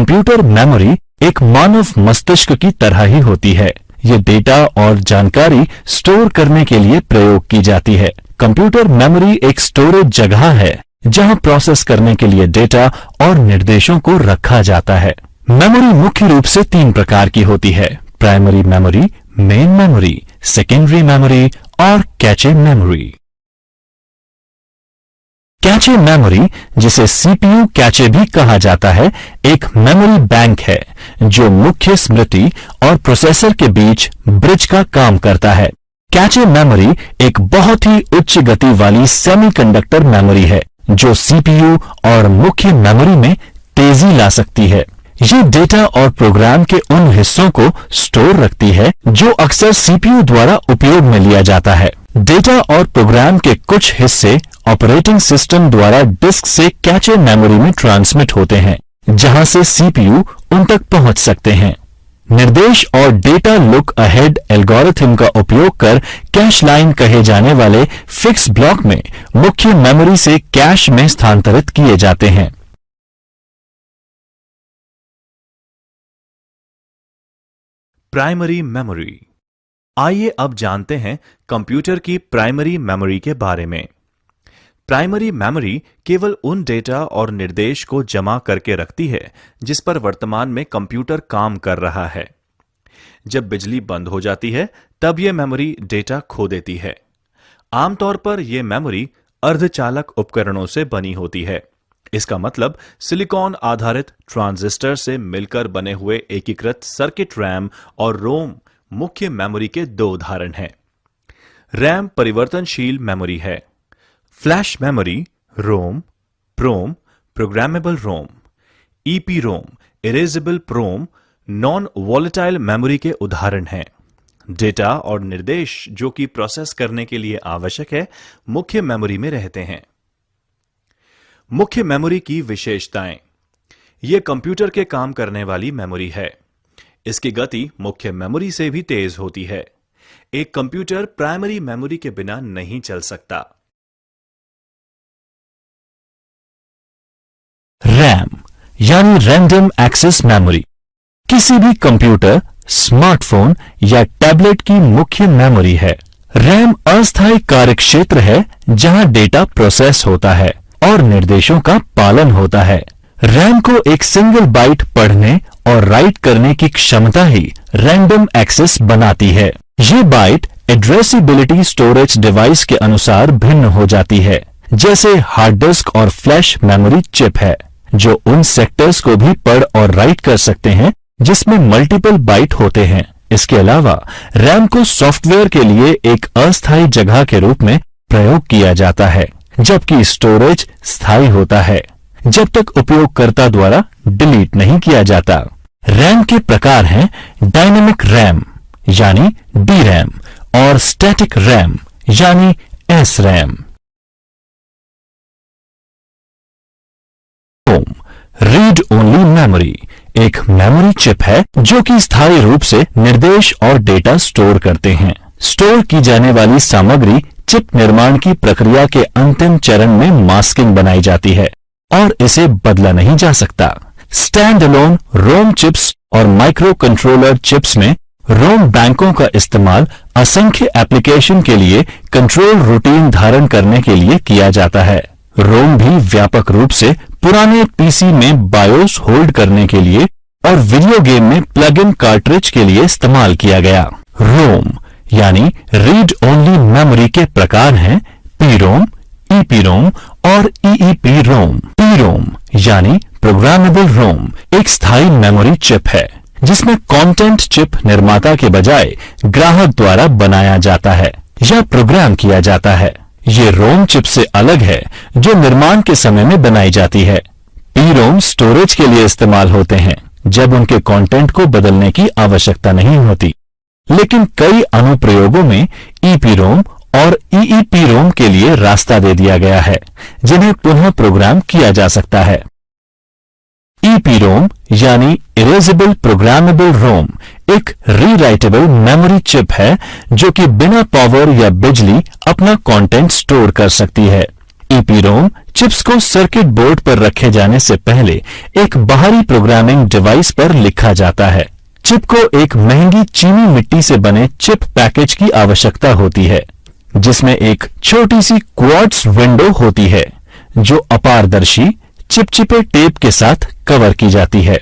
Computer memory एक मानव मस्तिष्क की तरह ही होती है। ये डेटा और जानकारी स्टोर करने के लिए प्रयोग की जाती है। कंप्यूटर मेमोरी एक स्टोरेज जगह है जहां प्रोसेस करने के लिए डेटा और निर्देशों को रखा जाता है। मेमोरी मुख्य रूप से 3 प्रकार की होती है: primary memory, main memory, secondary memory और कैचे मेमोरी। कैचे मेमोरी, जिसे सीपीयू कैचे भी कहा जाता है, एक मेमोरी बैंक है जो मुख्य स्मृति और प्रोसेसर के बीच ब्रिज का काम करता है। कैचे मेमोरी एक बहुत ही उच्च गति वाली सेमीकंडक्टर मेमोरी है जो सीपीयू और मुख्य मेमोरी में तेजी ला सकती है। ये डेटा और प्रोग्राम के उन हिस्सों को स्टोर रखती है जो अक्सर सीपीयू द्वारा उपयोग में लिया जाता है। डेटा और प्रोग्राम के कुछ हिस्से ऑपरेटिंग सिस्टम द्वारा डिस्क से कैचे मेमोरी में ट्रांसमिट होते हैं, जहां से सीपीयू उन तक पहुंच सकते हैं। निर्देश और डेटा लुक अहेड एल्गोरिथम का उपयोग कर कैश लाइन कहे जाने वाले फिक्स ब्लॉक में मुख्य मेमोरी से कैश में स्थानांतरित किए जाते हैं। Primary memory. आइए अब जानते हैं कंप्यूटर की प्राइमरी मेमोरी के बारे में। प्राइमरी मेमोरी केवल उन डेटा और निर्देश को जमा करके रखती है जिस पर वर्तमान में कंप्यूटर काम कर रहा है। जब बिजली बंद हो जाती है तब यह मेमोरी डेटा खो देती है। आमतौर पर यह मेमोरी अर्धचालक उपकरणों से बनी होती है। इसका मतलब सिलिकॉन आधारित ट्रांजिस्टर से मिलकर बने हुए एकीकृत सर्किट रैम और रोम मुख्य मेमोरी के 2 उदाहरण हैं। रैम परिवर्तनशील मेमोरी है। फ्लैश मेमोरी रोम, प्रोम, प्रोग्रामेबल रोम, ईपीरोम, इरेजेबल प्रोम नॉन वॉलेटाइल मेमोरी के उदाहरण हैं। डेटा और निर्देश जो कि प्रोसेस करने के लिए आवश्यक है मुख्य मेमोरी में रहते हैं। मुख्य मेमोरी की विशेषताएं। यह कंप्यूटर के काम करने वाली मेमोरी है। इसकी गति मुख्य मेमोरी से भी तेज होती है। एक कंप्यूटर प्राइमरी मेमोरी के बिना नहीं चल सकता। रैम यानी रैंडम एक्सेस मेमोरी किसी भी कंप्यूटर, स्मार्टफोन या टैबलेट की मुख्य मेमोरी है। रैम अस्थायी कार्यक्षेत्र है जहां डेटा प्रोसेस होता है और निर्देशों का पालन होता है। रैम को एक सिंगल बाइट पढ़ने और राइट करने की क्षमता ही रैंडम एक्सेस बनाती है। ये बाइट एड्रेसिबिलिटी स्टोरेज डिवाइस के अनुसार भिन्न हो जाती है। जैसे हार्ड डिस्क और फ्लैश मेमोरी चिप है जो उन सेक्टर्स को भी पढ़ और राइट कर सकते हैं जिसमें मल्टीपल बाइट होते हैं। इसके अलावा रैम को सॉफ्टवेयर के लिए एक अस्थायी जगह के रूप में प्रयोग किया जाता है, जबकि स्टोरेज स्थायी होता है जब तक उपयोगकर्ता द्वारा डिलीट नहीं किया जाता। रैम के प्रकार हैं डायनेमिक रैम यानी डीरैम और स्टैटिक रैम यानी एसरैम। रीड ओनली मेमोरी एक मेमोरी चिप है जो कि स्थायी रूप से निर्देश और डेटा स्टोर करते हैं। स्टोर की जाने वाली सामग्री चिप निर्माण की प्रक्रिया के अंतिम चरण में मास्किंग बनाई जाती है और इसे बदला नहीं जा सकता। स्टैंड अलोन रोम चिप्स और माइक्रो कंट्रोलर चिप्स में रोम बैंकों का इस्तेमाल असंख्य एप्लीकेशन के लिए कंट्रोल रूटीन धारण करने के लिए किया जाता है। रोम भी व्यापक रूप से पुराने पीसी में बायोस होल्ड करने के लिए और वीडियो गेम में प्लग इन कार्ट्रिज के लिए इस्तेमाल किया गया। रोम यानी रीड ओनली मेमोरी के प्रकार हैं पीरोम, ईपीरोम और ईईपी-रोम। पीरोम यानी प्रोग्रामेबल रोम एक स्थायी मेमोरी चिप है जिसमें कंटेंट चिप निर्माता के बजाय ग्राहक द्वारा बनाया जाता है या प्रोग्राम किया जाता है। ये रोम चिप से अलग है जो निर्माण के समय में बनाई जाती है। पीरोम स्टोरेज के लिए इस्तेमाल होते हैं जब उनके कंटेंट को बदलने की आवश्यकता नहीं होती, लेकिन कई अनुप्रयोगों में ईपीरोम और ईईपी-रोम के लिए रास्ता दे दिया गया है जिन्हें पुनः प्रोग्राम किया जा सकता है। ईपीरोम यानी इरेजेबल प्रोग्रामेबल रोम एक रीराइटेबल मेमोरी चिप है जो कि बिना पावर या बिजली अपना कंटेंट स्टोर कर सकती है। EEPROM चिप्स को सर्किट बोर्ड पर रखे जाने से पहले एक बाहरी प्रोग्रामिंग डिवाइस पर लिखा जाता है। चिप को एक महंगी चीनी मिट्टी से बने चिप पैकेज की आवश्यकता होती है, जिसमें एक छोटी सी क्वार्ट्ज विंडो होती है जो अपारदर्शी चिपचिपे टेप के साथ कवर की जाती है।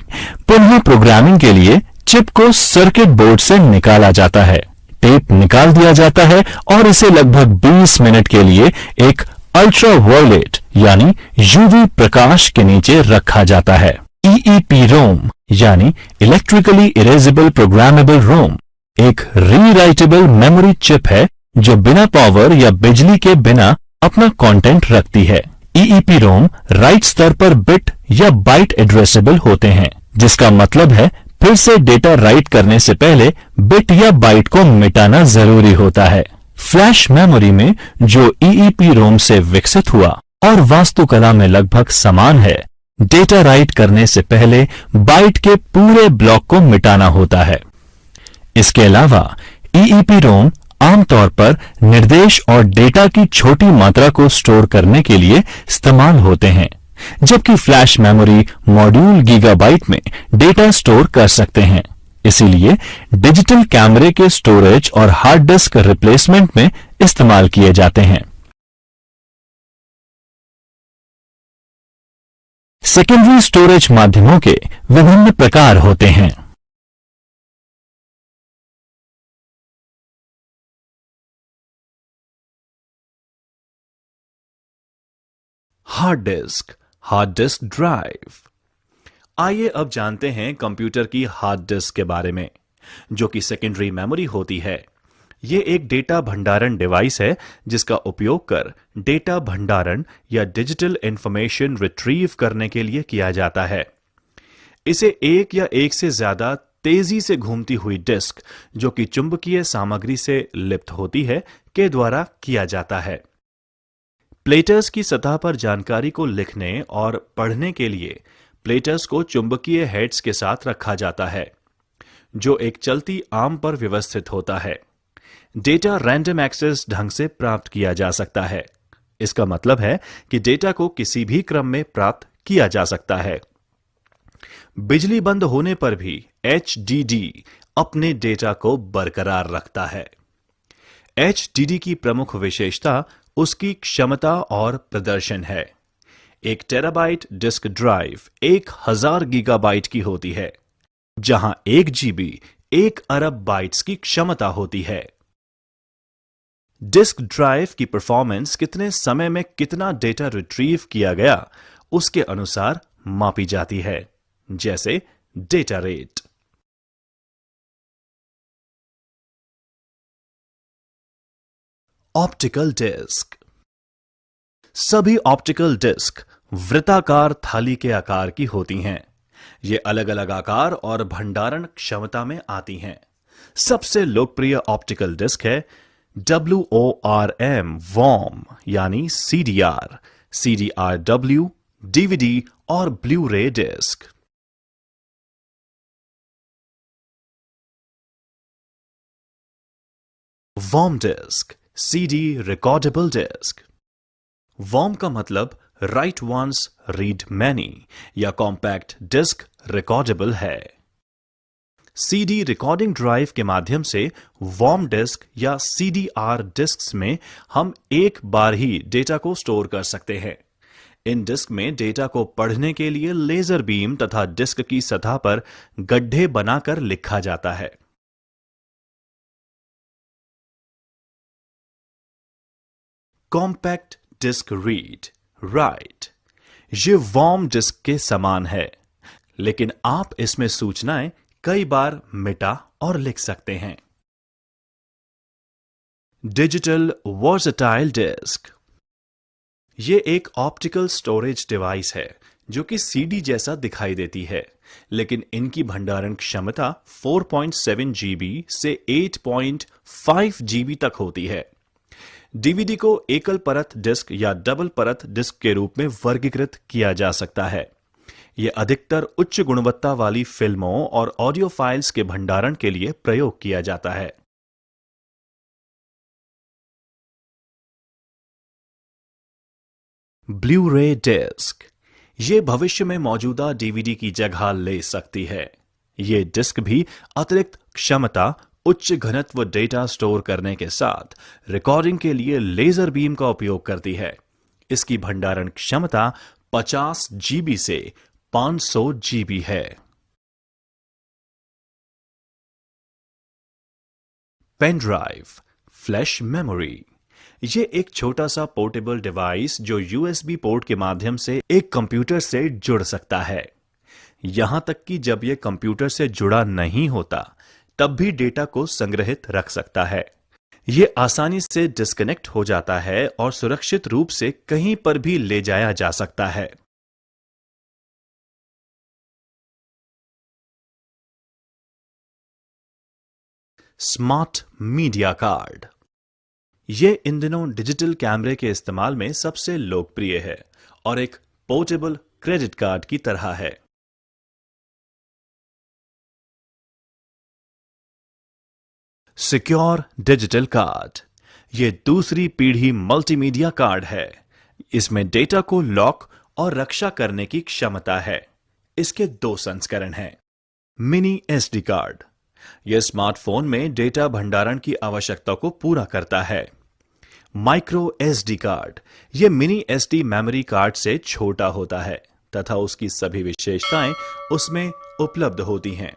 पुनः प्रोग्रामिंग के लिए चिप को सर्किट बोर्ड से निकाला जाता है, टेप निकाल दिया जाता है और इसे लगभग 20 मिनट के लिए एक अल्ट्रावायलेट यानी यूवी प्रकाश के नीचे रखा जाता है। EEPROM यानी इलेक्ट्रिकली इरेजेबल प्रोग्रामेबल रोम एक रीराइटेबल मेमोरी चिप है जो बिना पावर या बिजली के बिना अपना कंटेंट रखती है। EEPROM राइट स्तर पर बिट या बाइट एड्रेसेबल होते हैं, जिसका मतलब है फिर से डेटा राइट करने से पहले बिट या बाइट को मिटाना जरूरी होता है। फ्लैश मेमोरी में जो EEPROM से विकसित हुआ और वास्तुकला में लगभग समान है, डेटा राइट करने से पहले बाइट के पूरे ब्लॉक को मिटाना होता है। इसके अलावा EEPROM आमतौर पर निर्देश और डेटा की छोटी मात्रा को स्टोर करने के लिए इस्तेमाल होते हैं, जबकि फ्लैश मेमोरी मॉड्यूल गीगाबाइट में डेटा स्टोर कर सकते हैं। इसीलिए डिजिटल कैमरे के स्टोरेज और हार्ड डिस्क रिप्लेसमेंट में इस्तेमाल किए जाते हैं। सेकेंडरी स्टोरेज माध्यमों के विभिन्न प्रकार होते हैं। Hard disk drive. आइए अब जानते हैं कंप्यूटर की हार्ड डिस्क के बारे में, जो कि सेकेंडरी मेमोरी होती है। ये एक डेटा भंडारण डिवाइस है जिसका उपयोग कर डेटा भंडारण या डिजिटल इंफॉर्मेशन रिट्रीव करने के लिए किया जाता है। इसे एक या एक से ज्यादा तेजी से घूमती हुई डिस्क, जो कि चुंबकीय सामग्री से लिप्त होती है, के द्वारा किया जाता है। प्लेटर्स की सतह पर जानकारी को लिखने और पढ़ने के लिए प्लेटर्स को चुंबकीय हेड्स के साथ रखा जाता है, जो एक चलती आर्म पर व्यवस्थित होता है। डेटा रैंडम एक्सेस ढंग से प्राप्त किया जा सकता है। इसका मतलब है कि डेटा को किसी भी क्रम में प्राप्त किया जा सकता है। बिजली बंद होने पर भी HDD अपने डेटा को बरकरार रखता है। HDD की प्रमुख विशेषता उसकी क्षमता और प्रदर्शन है। 1 टेराबाइट डिस्क ड्राइव 1000 गीगाबाइट की होती है, जहां 1 GB 1 अरब बाइट्स की क्षमता होती है। डिस्क ड्राइव की परफॉर्मेंस कितने समय में कितना डेटा रिट्रीव किया गया, उसके अनुसार मापी जाती है, जैसे डेटा रेट। Optical disc. सभी ऑप्टिकल डिस्क वृत्ताकार थाली के आकार की होती हैं। ये अलग अलग आकार और भंडारण क्षमता में आती हैं। सबसे लोकप्रिय ऑप्टिकल डिस्क है WORM वॉर्म यानी CDR, CDRW, DVD और blu ray disc. Worm disc, CD recordable disc. Worm का मतलब राइट वंस रीड मैनी या कॉम्पैक्ट डिस्क रिकॉर्डेबल है। CD रिकॉर्डिंग ड्राइव के माध्यम से वॉर्म डिस्क या CDR डिस्क्स में हम एक बार ही डेटा को स्टोर कर सकते हैं। इन डिस्क में डेटा को पढ़ने के लिए लेजर बीम तथा डिस्क की सतह पर गड्ढे बनाकर लिखा जाता है। कॉम्पैक्ट डिस्क रीड राइट, ये वॉर्म डिस्क के समान है, लेकिन आप इसमें सूचनाएं कई बार मिटा और लिख सकते हैं। Digital versatile disc. ये एक ऑप्टिकल स्टोरेज डिवाइस है जो कि CD जैसा दिखाई देती है, लेकिन इनकी भंडारण क्षमता 4.7 GB से 8.5 GB तक होती है। DVD को एकल परत डिस्क या डबल परत डिस्क के रूप में वर्गीकृत किया जा सकता है। यह अधिकतर उच्च गुणवत्ता वाली फिल्मों और ऑडियो फाइल्स के भंडारण के लिए प्रयोग किया जाता है। ब्लू रे डिस्क, ये भविष्य में मौजूदा डीवीडी की जगह ले सकती है। ये डिस्क भी अतिरिक्त क्षमता, उच्च घनत्व डेटा स्टोर करने के साथ रिकॉर्डिंग के लिए लेजर बीम का उपयोग करती है। इसकी भंडारण क्षमता 50 जीबी से 500 जीबी है। पेन ड्राइव, फ्लैश मेमोरी, ये एक छोटा सा पोर्टेबल डिवाइस जो यूएसबी पोर्ट के माध्यम से एक कंप्यूटर से जुड़ सकता है। यहां तक कि जब यह कंप्यूटर से जुड़ा नहीं होता तब भी डेटा को संग्रहित रख सकता है। यह आसानी से डिस्कनेक्ट हो जाता है और सुरक्षित रूप से कहीं पर भी ले जाया जा सकता है। स्मार्ट मीडिया कार्ड, यह इन दिनों डिजिटल कैमरे के इस्तेमाल में सबसे लोकप्रिय है और एक पोर्टेबल क्रेडिट कार्ड की तरह है। सिक्योर डिजिटल कार्ड, यह दूसरी पीढ़ी मल्टीमीडिया कार्ड है। इसमें डेटा को लॉक और रक्षा करने की क्षमता है। इसके 2 संस्करण हैं। मिनी एसडी कार्ड, यह स्मार्टफोन में डेटा भंडारण की आवश्यकता को पूरा करता है। माइक्रो एसडी कार्ड, यह मिनी एसडी मेमोरी कार्ड से छोटा होता है तथा उसकी सभी विशेषताएं उसमें उपलब्ध होती हैं।